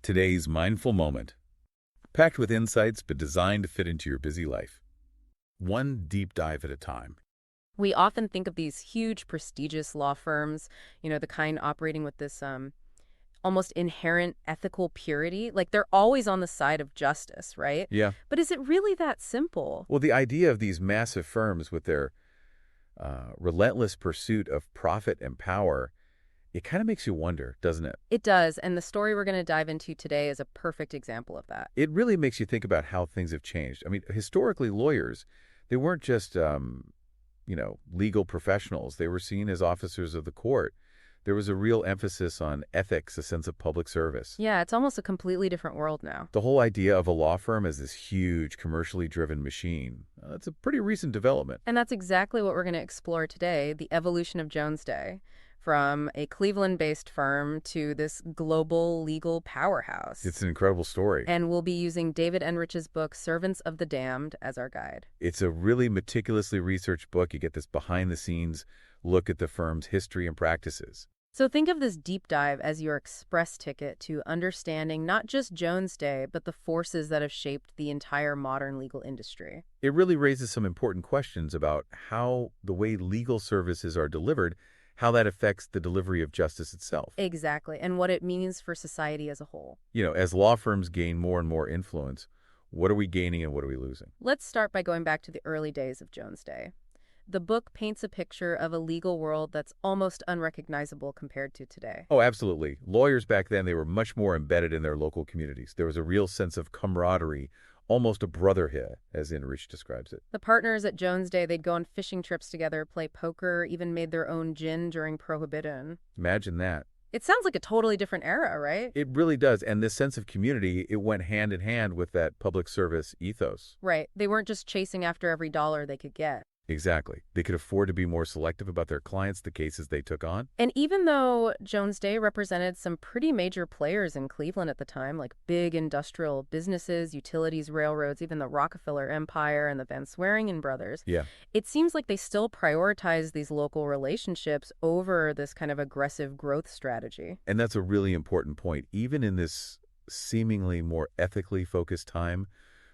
Today's mindful moment, packed with insights but designed to fit into your busy life. One deep dive at a time. We often think of these huge, prestigious law firms, the kind operating with this almost inherent ethical purity. Like they're always on the side of justice, right? Yeah. But is it really that simple? Well, the idea of these massive firms with their relentless pursuit of profit and power, it kind of makes you wonder, doesn't it? It does, and the story we're going to dive into today is a perfect example of that. It really makes you think about how things have changed. I mean, historically, lawyers, they weren't just, legal professionals. They were seen as officers of the court. There was a real emphasis on ethics, a sense of public service. Yeah, it's almost a completely different world now. The whole idea of a law firm as this huge, commercially driven machine, that's a pretty recent development. And that's exactly what we're going to explore today, the evolution of Jones Day, from a Cleveland-based firm to this global legal powerhouse. It's an incredible story. And we'll be using David Enrich's book, Servants of the Damned, as our guide. It's a really meticulously researched book. You get this behind-the-scenes look at the firm's history and practices. So think of this deep dive as your express ticket to understanding not just Jones Day, but the forces that have shaped the entire modern legal industry. It really raises some important questions about how the way legal services are delivered, how that affects the delivery of justice itself. Exactly, and what it means for society as a whole. As law firms gain more and more influence, what are we gaining and what are we losing? Let's start by going back to the early days of Jones Day. The book paints a picture of a legal world that's almost unrecognizable compared to today. Oh, absolutely. Lawyers back then, they were much more embedded in their local communities. There was a real sense of camaraderie, almost a brotherhood, as Enrich describes it. The partners at Jones Day, they'd go on fishing trips together, play poker, even made their own gin during Prohibition. Imagine that. It sounds like a totally different era, right? It really does. And this sense of community, it went hand in hand with that public service ethos. Right. They weren't just chasing after every dollar they could get. Exactly. They could afford to be more selective about their clients, the cases they took on. And even though Jones Day represented some pretty major players in Cleveland at the time, like big industrial businesses, utilities, railroads, even the Rockefeller Empire and the Van Sweringen brothers, Yeah. it seems like they still prioritize these local relationships over this kind of aggressive growth strategy. And that's a really important point. Even in this seemingly more ethically focused time,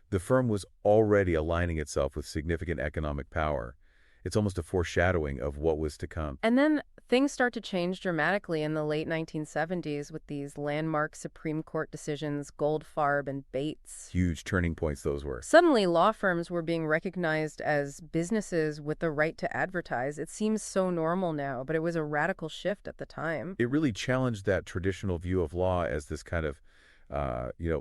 the firm was already aligning itself with significant economic power. It's almost a foreshadowing of what was to come. And then things start to change dramatically in the late 1970s with these landmark Supreme Court decisions, Goldfarb and Bates. Huge turning points those were. Suddenly, law firms were being recognized as businesses with the right to advertise. It seems so normal now, but it was a radical shift at the time. It really challenged that traditional view of law as this kind of,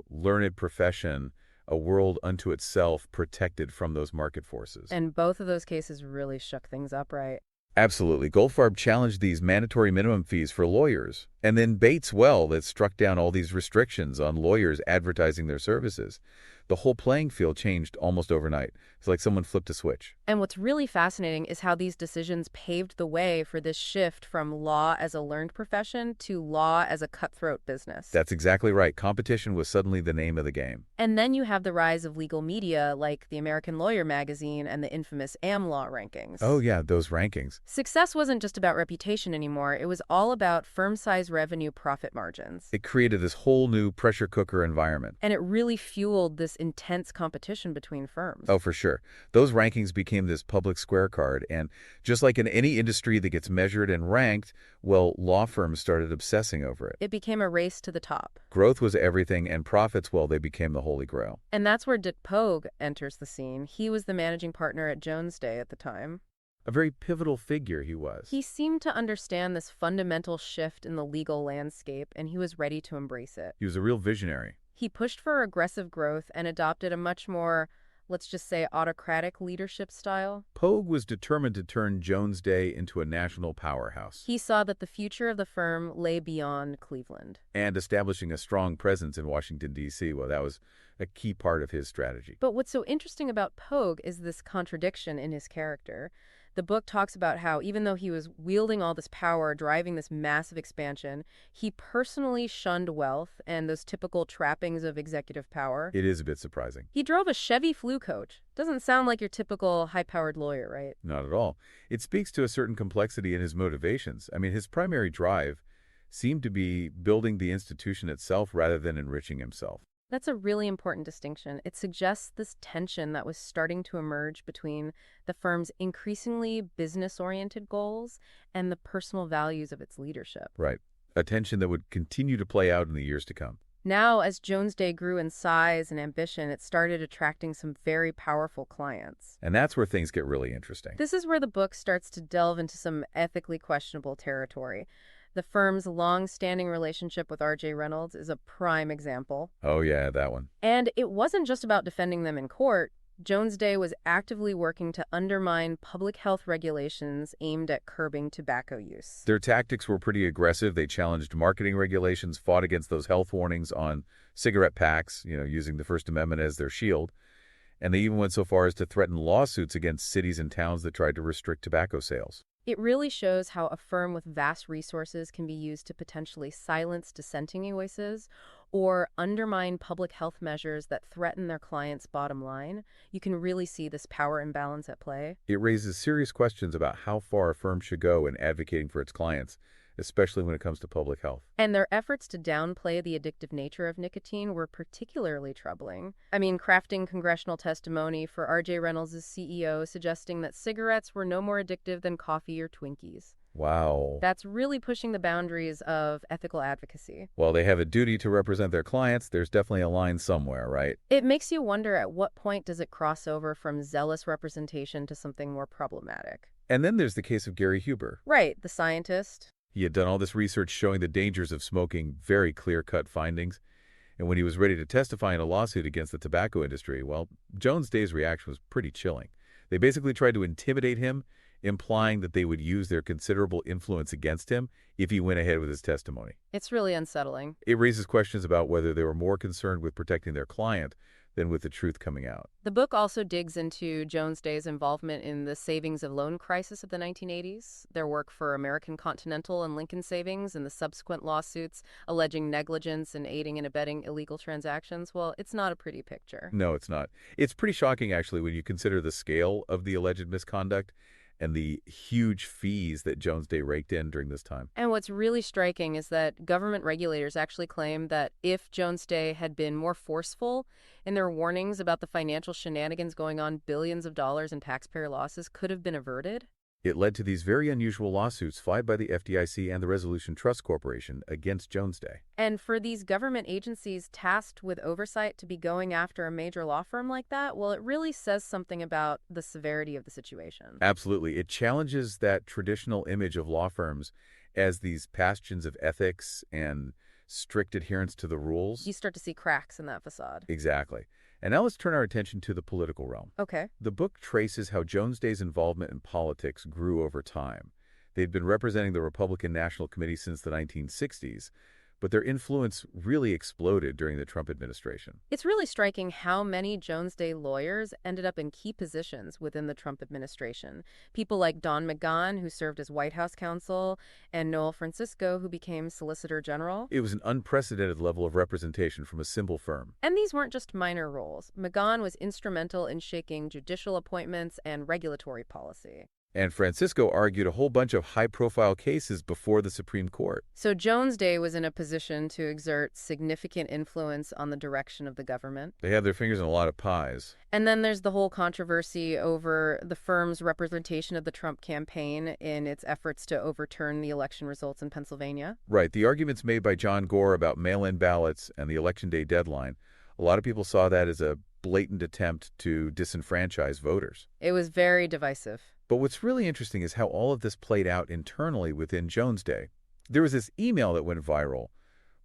learned profession, a world unto itself protected from those market forces. And both of those cases really shook things up, right? Absolutely. Goldfarb challenged these mandatory minimum fees for lawyers. And then Bates, well, that struck down all these restrictions on lawyers advertising their services. The whole playing field changed almost overnight. It's like someone flipped a switch. And what's really fascinating is how these decisions paved the way for this shift from law as a learned profession to law as a cutthroat business. That's exactly right. Competition was suddenly the name of the game. And then you have the rise of legal media like the American Lawyer magazine and the infamous AmLaw rankings. Oh, yeah, those rankings. Success wasn't just about reputation anymore. It was all about firm-size revenue profit margins. It created this whole new pressure cooker environment. And it really fueled this intense competition between firms. Oh, for sure. Those rankings became this public square card. And just like in any industry that gets measured and ranked, well, law firms started obsessing over it. It became a race to the top. Growth was everything, and profits, well, they became the holy grail. And that's where Dick Pogue enters the scene. He was the managing partner at Jones Day at the time. A very pivotal figure he was. He seemed to understand this fundamental shift in the legal landscape, and he was ready to embrace it. He was a real visionary. He pushed for aggressive growth and adopted a much more, let's just say, autocratic leadership style. Pogue was determined to turn Jones Day into a national powerhouse. He saw that the future of the firm lay beyond Cleveland. And establishing a strong presence in Washington, D.C., well, that was a key part of his strategy. But what's so interesting about Pogue is this contradiction in his character. The book talks about how even though he was wielding all this power, driving this massive expansion, he personally shunned wealth and those typical trappings of executive power. It is a bit surprising. He drove a Chevy Flu Coach. Doesn't sound like your typical high-powered lawyer, right? Not at all. It speaks to a certain complexity in his motivations. I mean, his primary drive seemed to be building the institution itself rather than enriching himself. That's a really important distinction. It suggests this tension that was starting to emerge between the firm's increasingly business-oriented goals and the personal values of its leadership. Right. A tension that would continue to play out in the years to come. Now, as Jones Day grew in size and ambition, it started attracting some very powerful clients. And that's where things get really interesting. This is where the book starts to delve into some ethically questionable territory. The firm's long-standing relationship with R.J. Reynolds is a prime example. Oh, yeah, that one. And it wasn't just about defending them in court. Jones Day was actively working to undermine public health regulations aimed at curbing tobacco use. Their tactics were pretty aggressive. They challenged marketing regulations, fought against those health warnings on cigarette packs, using the First Amendment as their shield. And they even went so far as to threaten lawsuits against cities and towns that tried to restrict tobacco sales. It really shows how a firm with vast resources can be used to potentially silence dissenting voices or undermine public health measures that threaten their clients' bottom line. You can really see this power imbalance at play. It raises serious questions about how far a firm should go in advocating for its clients, especially when it comes to public health. And their efforts to downplay the addictive nature of nicotine were particularly troubling. I mean, crafting congressional testimony for R.J. Reynolds' CEO suggesting that cigarettes were no more addictive than coffee or Twinkies. Wow. That's really pushing the boundaries of ethical advocacy. While they have a duty to represent their clients, there's definitely a line somewhere, right? It makes you wonder, at what point does it cross over from zealous representation to something more problematic? And then there's the case of Gary Huber. Right, the scientist. He had done all this research showing the dangers of smoking, very clear-cut findings. And when he was ready to testify in a lawsuit against the tobacco industry, well, Jones Day's reaction was pretty chilling. They basically tried to intimidate him, implying that they would use their considerable influence against him if he went ahead with his testimony. It's really unsettling. It raises questions about whether they were more concerned with protecting their client than with the truth coming out. The book also digs into Jones Day's involvement in the savings and loan crisis of the 1980s, their work for American Continental and Lincoln Savings, and the subsequent lawsuits alleging negligence and aiding and abetting illegal transactions. Well, it's not a pretty picture. No, it's not. It's pretty shocking, actually, when you consider the scale of the alleged misconduct and the huge fees that Jones Day raked in during this time. And what's really striking is that government regulators actually claim that if Jones Day had been more forceful in their warnings about the financial shenanigans going on, billions of dollars in taxpayer losses could have been averted. It led to these very unusual lawsuits filed by the FDIC and the Resolution Trust Corporation against Jones Day. And for these government agencies tasked with oversight to be going after a major law firm like that, well, it really says something about the severity of the situation. Absolutely. It challenges that traditional image of law firms as these bastions of ethics and strict adherence to the rules. You start to see cracks in that facade. Exactly. And now let's turn our attention to the political realm. Okay. The book traces how Jones Day's involvement in politics grew over time. They'd been representing the Republican National Committee since the 1960s, but their influence really exploded during the Trump administration. It's really striking how many Jones Day lawyers ended up in key positions within the Trump administration. People like Don McGahn, who served as White House counsel, and Noel Francisco, who became Solicitor General. It was an unprecedented level of representation from a simple firm. And these weren't just minor roles. McGahn was instrumental in shaping judicial appointments and regulatory policy. And Francisco argued a whole bunch of high-profile cases before the Supreme Court. So Jones Day was in a position to exert significant influence on the direction of the government. They had their fingers in a lot of pies. And then there's the whole controversy over the firm's representation of the Trump campaign in its efforts to overturn the election results in Pennsylvania. Right. The arguments made by John Gore about mail-in ballots and the Election Day deadline, a lot of people saw that as a blatant attempt to disenfranchise voters. It was very divisive. But what's really interesting is how all of this played out internally within Jones Day. There was this email that went viral,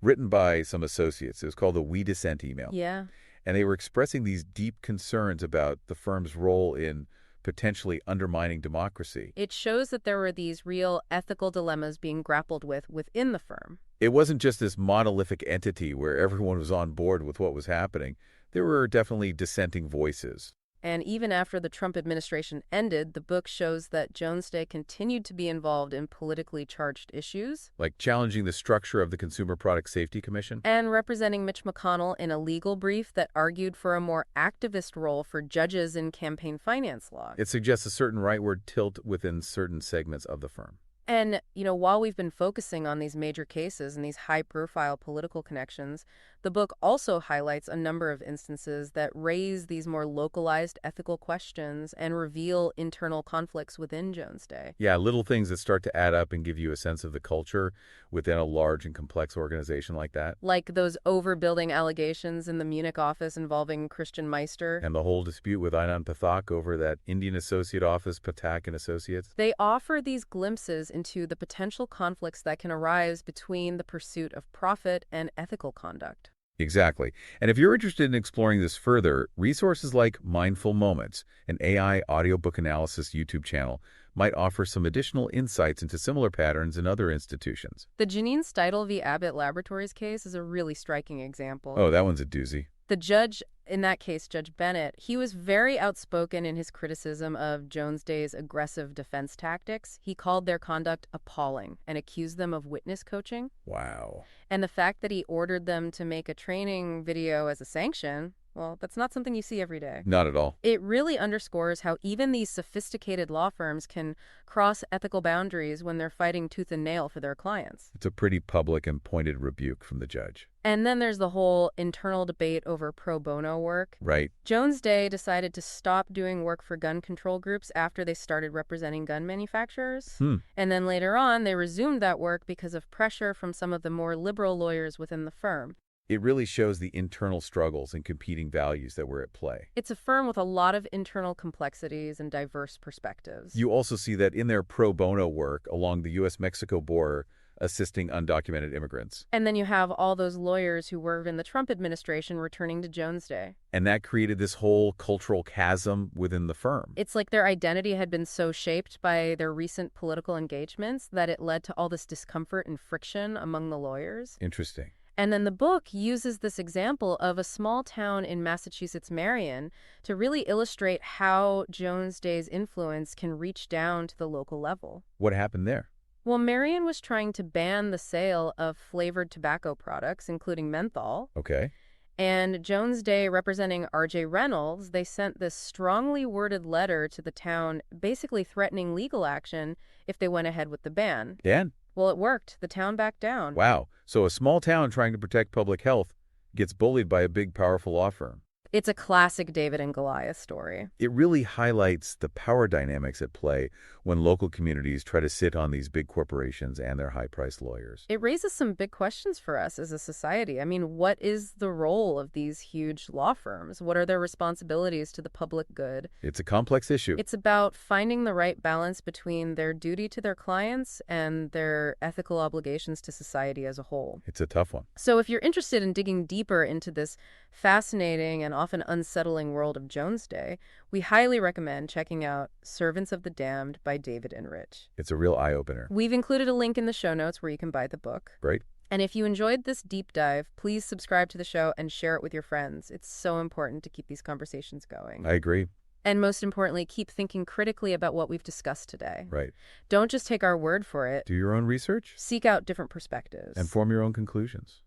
written by some associates. It was called the We Dissent email. Yeah. And they were expressing these deep concerns about the firm's role in potentially undermining democracy. It shows that there were these real ethical dilemmas being grappled with within the firm. It wasn't just this monolithic entity where everyone was on board with what was happening. There were definitely dissenting voices. And even after the Trump administration ended, the book shows that Jones Day continued to be involved in politically charged issues. Like challenging the structure of the Consumer Product Safety Commission. And representing Mitch McConnell in a legal brief that argued for a more activist role for judges in campaign finance law. It suggests a certain rightward tilt within certain segments of the firm. And, while we've been focusing on these major cases and these high-profile political connections, the book also highlights a number of instances that raise these more localized ethical questions and reveal internal conflicts within Jones Day. Yeah, little things that start to add up and give you a sense of the culture within a large and complex organization like that. Like those overbuilding allegations in the Munich office involving Christian Meister. And the whole dispute with Anand Pathak over that Indian associate office, Pathak and Associates. They offer these glimpses into the potential conflicts that can arise between the pursuit of profit and ethical conduct. Exactly. And if you're interested in exploring this further, resources like Mindful Moments, an AI audiobook analysis YouTube channel, might offer some additional insights into similar patterns in other institutions. The Janine Steidel v. Abbott Laboratories case is a really striking example. Oh, that one's a doozy. The judge, in that case, Judge Bennett, he was very outspoken in his criticism of Jones Day's aggressive defense tactics. He called their conduct appalling and accused them of witness coaching. Wow. And the fact that he ordered them to make a training video as a sanction, well, that's not something you see every day. Not at all. It really underscores how even these sophisticated law firms can cross ethical boundaries when they're fighting tooth and nail for their clients. It's a pretty public and pointed rebuke from the judge. And then there's the whole internal debate over pro bono work. Right. Jones Day decided to stop doing work for gun control groups after they started representing gun manufacturers. And then later on, they resumed that work because of pressure from some of the more liberal lawyers within the firm. It really shows the internal struggles and competing values that were at play. It's a firm with a lot of internal complexities and diverse perspectives. You also see that in their pro bono work along the U.S.-Mexico border, assisting undocumented immigrants. And then you have all those lawyers who worked in the Trump administration returning to Jones Day. And that created this whole cultural chasm within the firm. It's like their identity had been so shaped by their recent political engagements that it led to all this discomfort and friction among the lawyers. Interesting. And then the book uses this example of a small town in Massachusetts, Marion, to really illustrate how Jones Day's influence can reach down to the local level. What happened there? Well, Marion was trying to ban the sale of flavored tobacco products, including menthol. Okay. And Jones Day, representing R.J. Reynolds, they sent this strongly worded letter to the town, basically threatening legal action if they went ahead with the ban. Dan? Well, it worked. The town backed down. Wow. So a small town trying to protect public health gets bullied by a big, powerful law firm. It's a classic David and Goliath story. It really highlights the power dynamics at play when local communities try to sit on these big corporations and their high-priced lawyers. It raises some big questions for us as a society. I mean, what is the role of these huge law firms? What are their responsibilities to the public good? It's a complex issue. It's about finding the right balance between their duty to their clients and their ethical obligations to society as a whole. It's a tough one. So if you're interested in digging deeper into this fascinating and often unsettling world of Jones Day, we highly recommend checking out Servants of the Damned by David Enrich. It's a real eye-opener. We've included a link in the show notes where you can buy the book. Great. And if you enjoyed this deep dive, please subscribe to the show and share it with your friends. It's so important to keep these conversations going. I agree. And most importantly, keep thinking critically about what we've discussed today. Right. Don't just take our word for it. Do your own research. Seek out different perspectives. And form your own conclusions.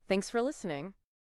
Thanks for listening.